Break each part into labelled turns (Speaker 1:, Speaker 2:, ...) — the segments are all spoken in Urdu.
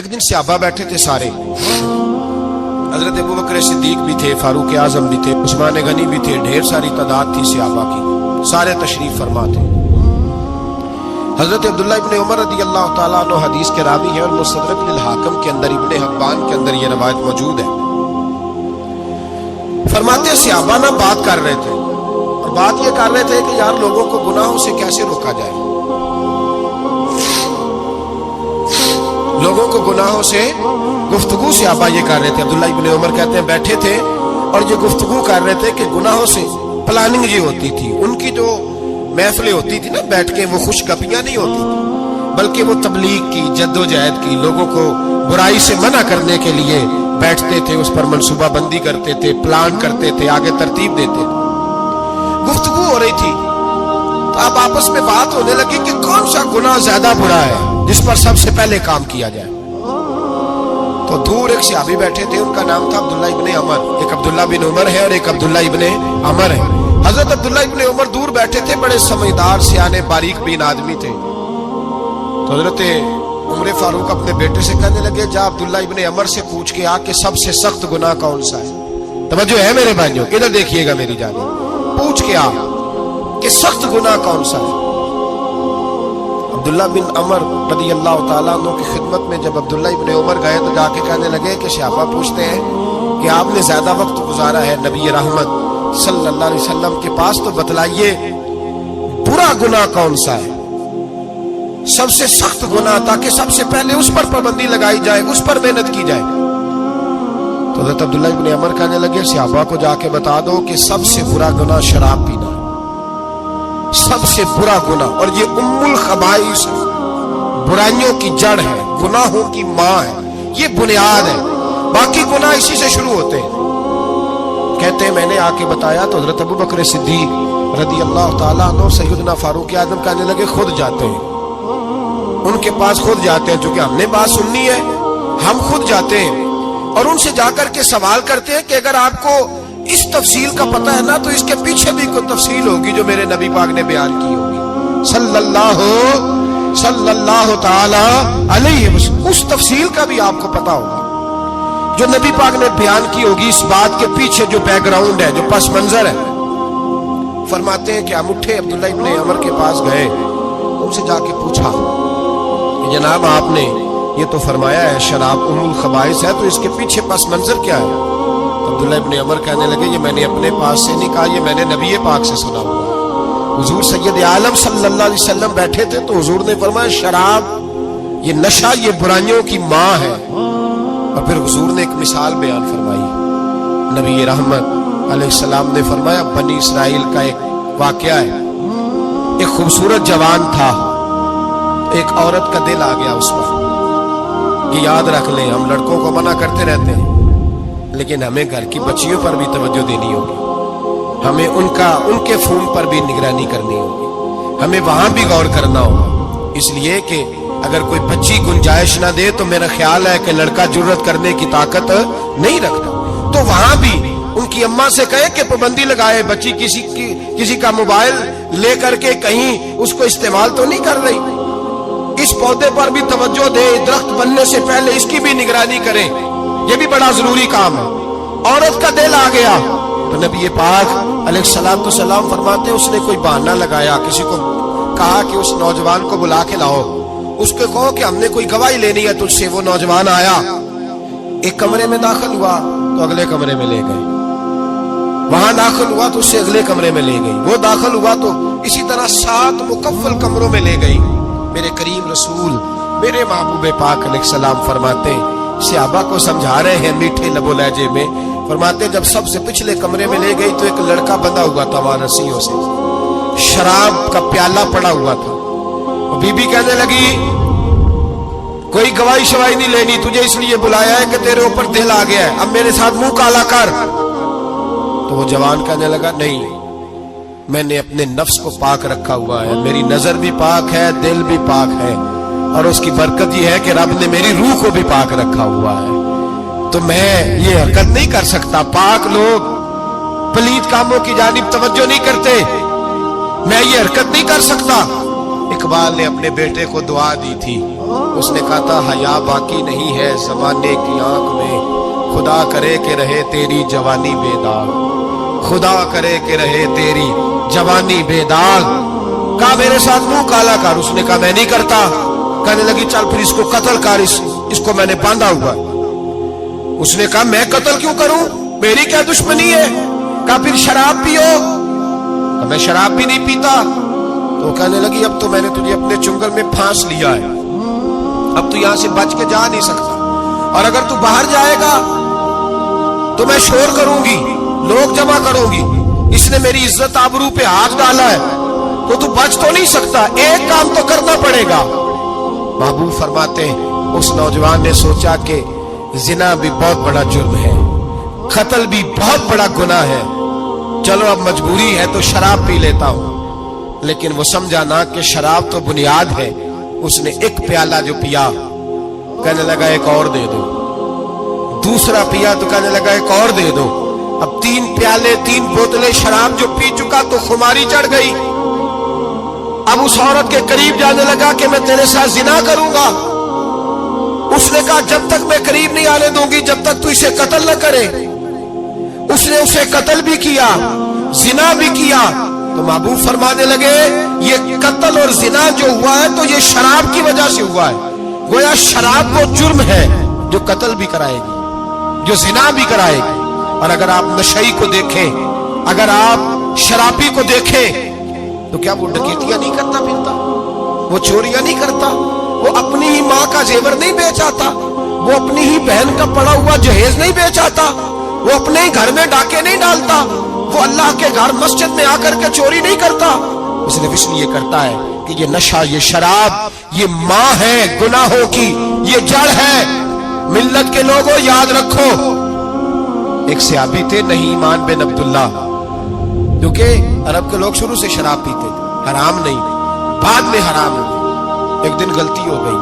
Speaker 1: ایک دن صحابہ بیٹھے تھے سارے، حضرت ابو بکر صدیق بھی تھے، فاروق اعظم بھی تھے، عثمان غنی بھی تھے، ڈھیر ساری تعداد تھی صحابہ کی، سارے تشریف فرما تھے۔ حضرت عبداللہ ابن عمر رضی اللہ تعالیٰ عنہ حدیث کے راوی ہیں، اور مستدرک للحاکم کے اندر ابن حبان کے اندر یہ روایت موجود ہے۔ فرماتے ہیں صحابہ نہ بات کر رہے تھے، اور بات یہ کر رہے تھے کہ یار لوگوں کو گناہوں سے کیسے روکا جائے، لوگوں کو گناہوں سے گفتگو صحابہ یہ کر رہے تھے۔ عبداللہ ابن عمر کہتے ہیں بیٹھے تھے اور یہ گفتگو کر رہے تھے کہ گناہوں سے پلاننگ یہ ہوتی تھی، ان کی جو محفلیں ہوتی تھی نا بیٹھ کے، وہ خوش گپیاں نہیں ہوتی تھی، بلکہ وہ تبلیغ کی، جد و جہد کی، لوگوں کو برائی سے منع کرنے کے لیے بیٹھتے تھے، اس پر منصوبہ بندی کرتے تھے، پلان کرتے تھے، آگے ترتیب دیتے تھے۔ گفتگو ہو رہی تھی تو اب آپس میں بات ہونے لگی کہ کون سا گناہ زیادہ برا ہے جس پر سب سے پہلے کام کیا جائے۔ تو دور ایک صحابی بیٹھے تھے، ان کا نام تھا عبداللہ ابن عمر، ایک عبداللہ بن عمر ہے اور ایک عبداللہ ابن عمر ہے۔ حضرت عبداللہ ابن عمر دور بیٹھے تھے، بڑے سمجھدار سیانے باریک بین آدمی تھے۔ تو حضرت عمر فاروق اپنے بیٹے سے کہنے لگے جا عبداللہ ابن عمر سے پوچھ کے آ کہ سب سے سخت گناہ کون سا ہے۔ توجہ ہے میرے بھائیوں، ادھر دیکھیے گا میری جانب، پوچھ کے آ کہ سخت گناہ کون سا ہے۔ عبداللہ بن عمر رضی اللہ تعالیٰ عنہ کی خدمت میں جب عبداللہ ابن عمر گئے تو جا کے کہنے لگے کہ صحابہ پوچھتے ہیں کہ آپ نے زیادہ وقت گزارا ہے نبی رحمت صلی اللہ علیہ وسلم کے پاس، تو بتلائیے برا گناہ کون سا ہے، سب سے سخت گناہ، تاکہ سب سے پہلے اس پر پابندی لگائی جائے، اس پر محنت کی جائے۔ تو حضرت عبداللہ ابن عمر کہنے لگے صحابہ کو جا کے بتا دو کہ سب سے برا گناہ شراب پینا، سب سے برا گناہ، اور یہ ام الخبائث ہے، برائیوں کی جڑ ہے، گناہوں کی ماں ہے، یہ بنیاد ہے، باقی گناہ اسی سے شروع ہوتے ہیں۔ کہتے ہیں میں نے آ کے بتایا تو حضرت ابو بکر صدیق رضی اللہ تعالیٰ عنہ سیدنا فاروق اعظم کہنے لگے خود جاتے ہیں، ان کے پاس خود جاتے ہیں، چونکہ ہم نے بات سننی ہے ہم خود جاتے ہیں اور ان سے جا کر کے سوال کرتے ہیں کہ اگر آپ کو اس تفصیل کا پتہ ہے نا تو اس کے پیچھے بھی کوئی تفصیل ہوگی جو میرے نبی پاک نے بیان کی ہوگی صلی اللہ تعالی علیہ وسلم، اس تفصیل کا بھی آپ کو پتہ ہوگا جو نبی پاک نے بیان کی ہوگی، اس بات کے پیچھے جو بیک گراؤنڈ ہے، جو پس منظر ہے۔ فرماتے ہیں کہ ہم اٹھے، عبداللہ ابن عمر کے پاس گئے، ان سے جا کے پوچھا کہ جناب آپ نے یہ تو فرمایا ہے شراب ام الخبائث ہے، تو اس کے پیچھے پس منظر کیا ہے؟ عبداللہ ابن عمر کہنے لگے یہ میں نے اپنے پاس سے نہیں کہا، یہ میں نے نبی پاک سے سنا ہوا ہے۔ حضور سید عالم صلی اللہ علیہ وسلم بیٹھے تھے تو حضور نے فرمایا شراب یہ نشہ، یہ برائیوں کی ماں ہے۔ اور پھر حضور نے ایک مثال بیان فرمائی، نبی رحمت علیہ السلام نے فرمایا بنی اسرائیل کا ایک واقعہ ہے، ایک خوبصورت جوان تھا، ایک عورت کا دل آ گیا اس پر۔ یہ یاد رکھ لیں، ہم لڑکوں کو منع کرتے رہتے ہیں لیکن ہمیں گھر کی بچیوں پر بھی توجہ دینی ہوگی، ہمیں ان کے فون پر بھی نگرانی کرنی ہوگی، ہمیں وہاں بھی غور کرنا ہوگا، اس لیے کہ اگر کوئی بچی گنجائش نہ دے تو میرا خیال ہے کہ لڑکا جرت کرنے کی طاقت نہیں رکھتا، تو وہاں بھی ان کی اماں سے کہے کہ پابندی لگائے، بچی کسی کا موبائل لے کر کے کہیں اس کو استعمال تو نہیں کر رہی، اس پودے پر بھی توجہ دے، درخت بننے سے پہلے اس کی بھی نگرانی کریں، یہ بھی بڑا ضروری کام ہے۔ عورت کا دل آ گیا تو نبی پاک علیہ الصلوۃ والسلام فرماتے ہیں اس نے کوئی بہانہ لگایا، کسی کو کہا کہ اس نوجوان کو بلا کے لاؤ، اس کو کہو کہ ہم نے کوئی گواہی لینی ہے تجھ سے۔ وہ نوجوان آیا، ایک کمرے میں داخل ہوا تو اگلے کمرے میں لے گئے، وہاں داخل ہوا تو اس سے اگلے کمرے میں لے گئی، وہ داخل ہوا تو اسی طرح 7 مکفل کمروں میں لے گئی۔ میرے کریم رسول میرے محبوب پاک علیہ السلام فرماتے ہیں، صحابہ کو سمجھا رہے ہیں میٹھے لب و لہجے میں، فرماتے جب سب سے پچھلے کمرے میں لے گئی تو ایک لڑکا بندھا ہوا تھا وہاں رسیوں سے، شراب کا پیالہ پڑا ہوا تھا۔ بی بی کہنے لگی کوئی گواہی شواہی نہیں لینی، تجھے اس لیے بلایا ہے کہ تیرے اوپر دل آ گیا ہے، اب میرے ساتھ منہ کالا کر۔ تو وہ جوان کہنے لگا نہیں، میں نے اپنے نفس کو پاک رکھا ہوا ہے، میری نظر بھی پاک ہے، دل بھی پاک ہے، اور اس کی برکت یہ ہے کہ رب نے میری روح کو بھی پاک رکھا ہوا ہے، تو میں یہ حرکت نہیں کر سکتا۔ پاک لوگ پلید کاموں کی جانب توجہ نہیں کرتے، میں یہ حرکت نہیں کر سکتا۔ اقبال نے اپنے بیٹے کو دعا دی تھی اس نے کہا تھا حیا باقی نہیں ہے زمانے کی آنکھ میں، خدا کرے کہ رہے تیری جوانی بے داغ، خدا کرے کہ رہے تیری جوانی بے داغ۔ کہا میرے ساتھ منہ کالا کر، اس نے کہا میں نہیں کرتا۔ کہنے لگی چل پھر اس کو قتل کر، اس کو میں نے باندھا ہوا۔ اس نے کہا میں قتل کیوں کروں، میری کیا دشمنی ہے؟ کہا پھر شراب پیو۔ کہا میں شراب بھی نہیں پیتا۔ تو کہنے لگی اب تو میں نے تجھے اپنے چنگل میں پھانس لیا ہے، اب تو یہاں سے بچ کے جا نہیں سکتا، اور اگر تو باہر جائے گا تو میں شور کروں گی، لوگ جمع کروں گی، اس نے میری عزت آبرو پہ ہاتھ ڈالا ہے، تو بچ تو نہیں سکتا، ایک کام تو کرنا پڑے گا۔ محبوب فرماتے ہیں اس نوجوان نے سوچا کہ زنا بھی بہت بڑا جرم ہے، قتل بھی بہت بڑا گناہ ہے، چلو اب مجبوری ہے تو شراب پی لیتا ہوں۔ لیکن وہ سمجھا نہ کہ شراب تو بنیاد ہے۔ اس نے ایک پیالہ جو پیا، کہنے لگا ایک اور دے دو، دوسرا پیا تو کہنے لگا ایک اور دے دو۔ اب 3 پیالے 3 بوتلیں شراب جو پی چکا تو خماری چڑھ گئی۔ اب اس عورت کے قریب جانے لگا کہ میں تیرے ساتھ زنا کروں گا۔ اس نے کہا جب تک میں قریب نہیں آنے دوں گی جب تک تو اسے قتل نہ کرے۔ اس نے اسے قتل بھی کیا، زنا بھی کیا۔ تو محبوب فرمانے لگے یہ قتل اور زنا جو ہوا ہے تو یہ شراب کی وجہ سے ہوا ہے۔ گویا شراب وہ جرم ہے جو قتل بھی کرائے گی، جو زنا بھی کرائے گی۔ اور اگر آپ نشئی کو دیکھیں، اگر آپ شرابی کو دیکھیں تو کیا وہ ڈکیتیاں نہیں کرتا پھرتا، وہ چوریاں نہیں کرتا، وہ اپنی ہی ماں کا زیور نہیں بیچ آتا، وہ اپنی ہی بہن کا پڑا ہوا جہیز نہیں بیچ آتا، وہ اپنے ہی گھر میں ڈاکے نہیں ڈالتا، وہ اللہ کے گھر مسجد میں آ کر کے چوری نہیں کرتا۔ اس نے اس لیے کرتا ہے کہ یہ نشہ، یہ شراب، یہ ماں ہے گناہوں کی، یہ جڑ ہے۔ ملت کے لوگوں یاد رکھو، ایک صحابی تھے نعمان بن عبداللہ، کیونکہ عرب کے لوگ شروع سے شراب پیتے تھے، حرام نہیں، بعد میں حرام ہو گئی۔ ایک دن غلطی ہو گئی،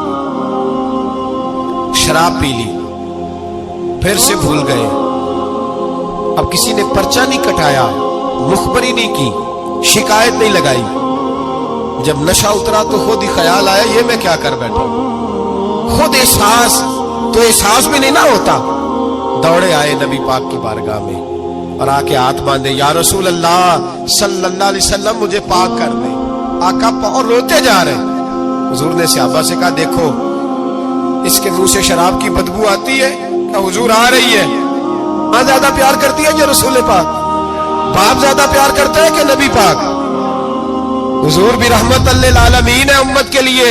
Speaker 1: شراب پی لی، پھر سے بھول گئے۔ اب کسی نے پرچہ نہیں کٹایا، مخبری نہیں کی، شکایت نہیں لگائی۔ جب نشہ اترا تو خود ہی خیال آیا یہ میں کیا کر بیٹھا ہوں، خود احساس تو احساس بھی نہیں نہ ہوتا۔ دوڑے آئے نبی پاک کی بارگاہ میں اور آ کے ہاتھ باندھے، یا رسول اللہ صلی اللہ علیہ وسلم مجھے پاک کر دے۔ آقا اور روتے جا رہے۔ حضور نے صحابہ سے کہا دیکھو اس کے منہ سے شراب کی بدبو آتی ہے؟ کہا حضور آ رہی ہے۔ ماں زیادہ پیار کرتی ہے جو رسول پاک؟ باپ زیادہ پیار کرتا ہے کہ نبی پاک؟ حضور بھی رحمت للعالمین ہے امت کے لیے،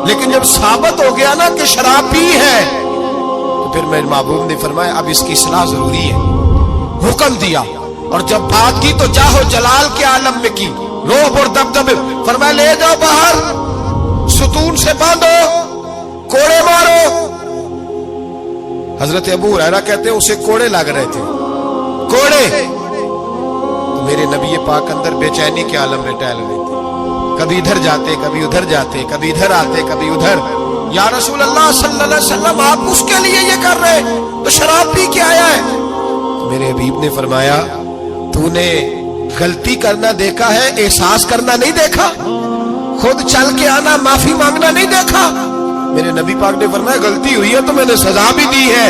Speaker 1: لیکن جب ثابت ہو گیا نا کہ شراب پی ہے تو پھر میرے محبوب نے فرمایا اب اس کی اصلاح ضروری ہے، حکم دیا۔ اور جب بات کی تو جاہو جلال کے عالم میں کی، روب اور دبدبے، فرمایا لے جاؤ باہر، ستون سے باندھو، کوڑے مارو۔ حضرت ابو ہریرہ کہتے ہیں اسے کوڑے لگ رہے تھے، کوڑے۔ تو میرے نبی پاک اندر بے چینی کے عالم میں ٹہل رہے تھے، کبھی ادھر جاتے کبھی ادھر جاتے، کبھی ادھر آتے کبھی ادھر۔ یا رسول اللہ صلی اللہ علیہ وسلم آپ اس کے لیے یہ کر رہے تو شراب پی کے آیا ہے۔ تو میرے حبیب نے فرمایا تو نے غلطی کرنا دیکھا ہے، احساس کرنا نہیں دیکھا، خود چل کے آنا معافی مانگنا نہیں دیکھا؟ میرے نبی پاک نے فرمایا غلطی ہوئی ہے تو میں نے سزا بھی دی ہے،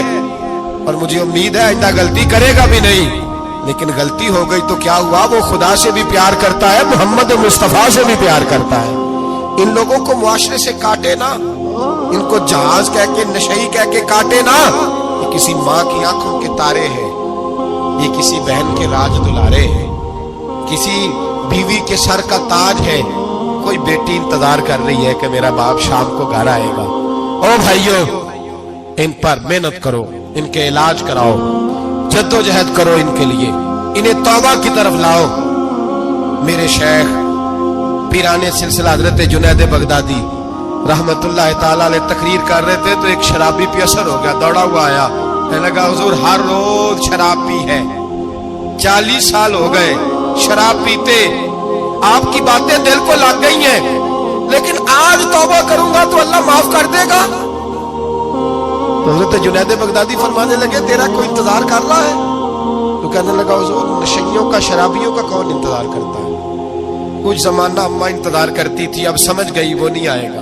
Speaker 1: اور مجھے امید ہے آئندہ غلطی کرے گا بھی نہیں۔ لیکن غلطی ہو گئی تو کیا ہوا، وہ خدا سے بھی پیار کرتا ہے، محمد مصطفیٰ سے بھی پیار کرتا ہے۔ ان لوگوں کو معاشرے سے کاٹے نا، ان کو جہاز کہہ کے نشئی کہہ کے کاٹے نا، یہ کسی ماں کی آنکھوں کے تارے ہیں، یہ کسی بہن کے راج دلارے ہیں، کسی بیوی کے سر کا تاج ہے۔ کوئی بیٹی انتظار کر رہی ہے کہ میرا باپ شام کو گھر آئے گا۔ او بھائیو، ان پر محنت کرو، ان کے علاج کراؤ، جدوجہد کرو ان کے لیے، انہیں توبہ کی طرف لاؤ۔ میرے شیخ پیرانے سلسلہ حضرت جنید بغدادی رحمت اللہ تعالیٰ علیہ تقریر کر رہے تھے تو ایک شرابی پہ اثر ہو گیا، دوڑا ہوا آیا، کہنے لگا حضور ہر روز شراب پی ہے، 40 سال ہو گئے شراب پیتے، آپ کی باتیں دل کو لگ گئی ہیں، لیکن آج توبہ کروں گا تو اللہ معاف کر دے گا۔ حضرت جنید بغدادی فرمانے لگے تیرا کوئی انتظار کر رہا ہے؟ تو کہنے لگا حضور نشیوں کا، شرابیوں کا کون انتظار کرتا ہے؟ کچھ زمانہ اماں انتظار کرتی تھی، اب سمجھ گئی وہ نہیں آئے گا،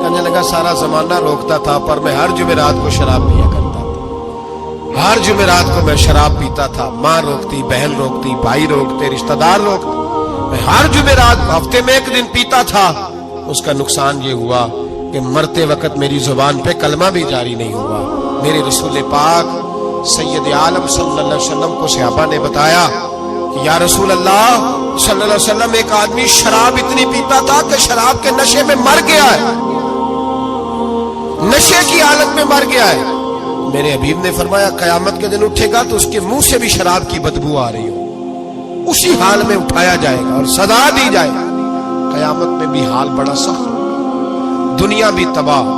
Speaker 1: کہنے لگا سارا زمانہ روکتا تھا پر میں ہر جمعرات کو شراب پیا کرتا تھا، ہر جمعرات کو میں شراب پیتا تھا، ماں روکتی، بہن روکتی، بھائی روکتے، رشتہ دار روکتے، میں ہر جمعرات ہفتے میں ایک دن پیتا تھا۔ اس کا نقصان یہ ہوا کہ مرتے وقت میری زبان پہ کلمہ بھی جاری نہیں ہوا۔ میرے رسول پاک سید عالم صلی اللہ علیہ وسلم کو صحابہ نے بتایا کہ یا رسول اللہ صلی اللہ علیہ وسلم ایک آدمی شراب اتنی پیتا تھا کہ شراب کے نشے میں مر گیا ہے، نشے کی حالت میں مر گیا ہے۔ میرے حبیب نے فرمایا قیامت کے دن اٹھے گا تو اس کے منہ سے بھی شراب کی بدبو آ رہی ہو، اسی حال میں اٹھایا جائے گا اور سزا دی جائے گا۔ قیامت میں بھی حال بڑا سخت، دنیا بھی تباہ،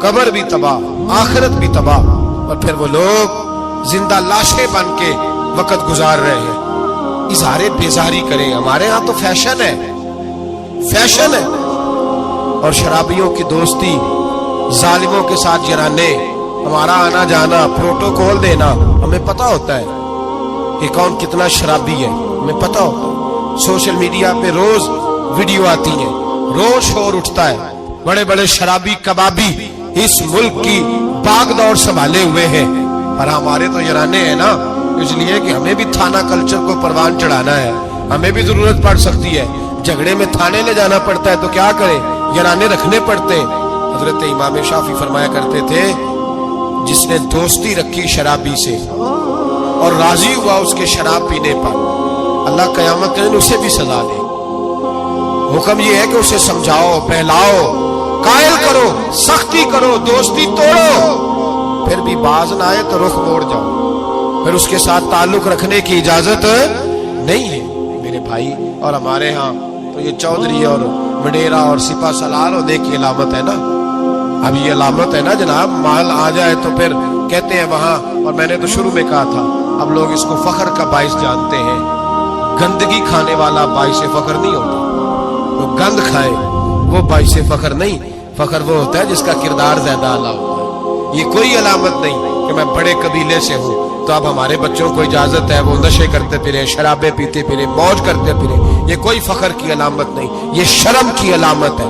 Speaker 1: قبر بھی تباہ، آخرت بھی تباہ، اور پھر وہ لوگ زندہ لاشیں بن کے وقت گزار رہے ہیں، اظہار بیزاری کریں۔ ہمارے ہاں تو فیشن ہے، فیشن ہے، اور شرابیوں کی دوستی، ظالموں کے ساتھ جرانے، ہمارا آنا جانا، پروٹوکول دینا، ہمیں پتا ہوتا ہے کہ کون کتنا شرابی ہے، ہمیں پتا ہوتا ہے۔ سوشل میڈیا پہ روز ویڈیو آتی ہیں، روز شور اٹھتا ہے، بڑے بڑے شرابی کبابی اس ملک کی باغ دوڑ سنبھالے ہوئے ہیں، پر ہمارے تو یرانے ہیں نا، اس لیے کہ ہمیں بھی تھانہ کلچر کو پروان چڑھانا ہے، ہمیں بھی ضرورت پڑ سکتی ہے، جھگڑے میں تھانے لے جانا پڑتا ہے تو کیا کریں، یرانے رکھنے پڑتے۔ حضرت امام شافعی فرمایا کرتے تھے جس نے دوستی رکھی شرابی سے اور راضی ہوا اس کے شراب پینے پر، اللہ قیامت کے دن اسے بھی سزا دے۔ حکم یہ ہے کہ اسے سمجھاؤ، بہلاؤ، قائل کرو، سختی کرو، دوستی توڑو، پھر بھی باز نہ آئے تو رخ موڑ جاؤ، پھر اس کے ساتھ تعلق رکھنے کی اجازت نہیں ہے میرے بھائی۔ اور ہمارے ہاں تو یہ چودھری اور وڈیرا اور سپہ سالار ہونے کی علامت ہے نا، اب یہ علامت ہے نا جناب، مال آ جائے تو پھر کہتے ہیں وہاں، اور میں نے تو شروع میں کہا تھا اب لوگ اس کو فخر کا باعث جانتے ہیں۔ گندگی کھانے والا باعث فخر نہیں ہوتا، وہ گند کھائے وہ باعث فخر نہیں، فخر وہ ہوتا ہے جس کا کردار زیادہ اعلیٰ ہوتا ہے۔ یہ کوئی علامت نہیں کہ میں بڑے قبیلے سے ہوں تو اب ہمارے بچوں کو اجازت ہے وہ نشے کرتے پھرے، شرابیں پیتے پھرے، موج کرتے پھرے، یہ کوئی فخر کی علامت نہیں، یہ شرم کی علامت ہے۔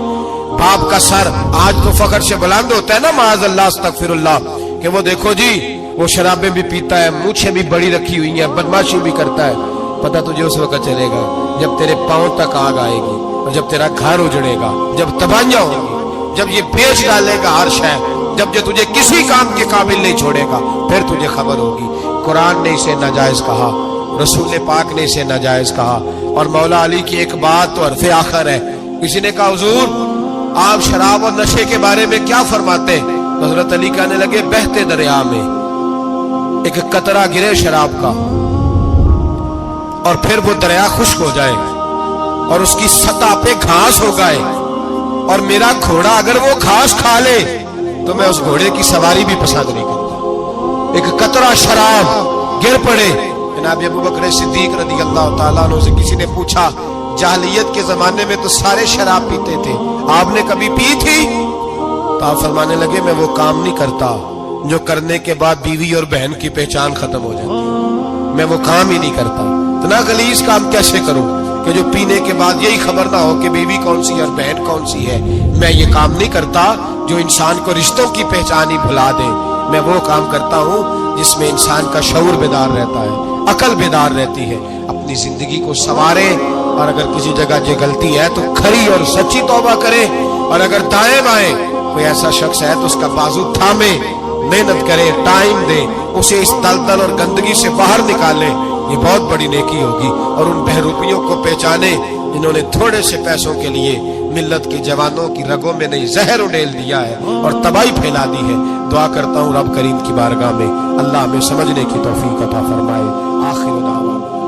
Speaker 1: باپ کا سر آج تو فخر سے بلند ہوتا ہے نا، معاذ اللہ استغفر اللہ، کہ وہ دیکھو جی وہ شرابیں بھی پیتا ہے، مونچھیں بھی بڑی رکھی ہوئی ہیں، بدماشی بھی کرتا ہے۔ پتہ تجھے اس وقت چلے گا جب تیرے پاؤں تک آگ آئے گی، اور جب تیرا گھر اجڑے گا، جب تباہیاں ہوں گی، جب یہ بیچ ڈالے گا ہر شے، جب یہ تجھے کسی کام کے قابل نہیں چھوڑے گا، پھر تجھے خبر ہوگی۔ قرآن نے اسے ناجائز کہا، رسول پاک نے اسے ناجائز کہا، اور مولا علی کی ایک بات تو حرف آخر ہے۔ کسی نے کہا حضور آپ شراب اور نشے کے بارے میں کیا فرماتے؟ حضرت علی کہنے لگے بہتے دریا میں ایک قطرہ گرے شراب کا اور پھر وہ دریا خشک ہو جائے اور اس کی سطح پہ گھاس ہو گئے، اور میرا گھوڑا اگر وہ گھاس کھا لے تو میں اس گھوڑے کی سواری بھی پسند نہیں کرتا۔ ایک قطرہ شراب گر پڑے۔ جناب ابو بکر صدیق رضی اللہ تعالیٰ عنہ سے کسی نے پوچھا جاہلیت کے زمانے میں تو سارے شراب پیتے تھے، آپ نے کبھی پی تھی؟ تو آپ فرمانے لگے میں وہ کام نہیں کرتا جو کرنے کے بعد بیوی اور بہن کی پہچان ختم ہو جاتی، میں وہ کام ہی نہیں کرتا۔ اتنا غلیظ کام کیسے کروں کہ جو پینے کے بعد یہی خبر نہ ہو کہ بیوی کون سی اور بہن کون سی ہے۔ میں یہ کام نہیں کرتا جو انسان کو رشتوں کی پہچان ہی بھلا دے، میں وہ کام کرتا ہوں جس میں انسان کا شعور بیدار رہتا ہے، عقل بیدار رہتی ہے۔ اپنی زندگی کو سنوارے، اور اگر کسی جگہ یہ غلطی ہے تو کھری اور سچی توبہ کرے، اور اگر دائیں بائیں کوئی ایسا شخص ہے تو اس کا بازو تھامے، محنت کرے، ٹائم دے، اسے اس دلدل اور گندگی سے باہر نکالے، یہ بہت بڑی نیکی ہوگی۔ اور ان بہروپیوں کو پہچانے جنہوں نے تھوڑے سے پیسوں کے لیے ملت کے جوانوں کی رگوں میں نہیں زہر اڈیل دیا ہے اور تباہی پھیلا دی ہے۔ دعا کرتا ہوں رب کریم کی بارگاہ میں اللہ ہمیں سمجھنے کی توفیق عطا فرمائے۔ آخر دعوانا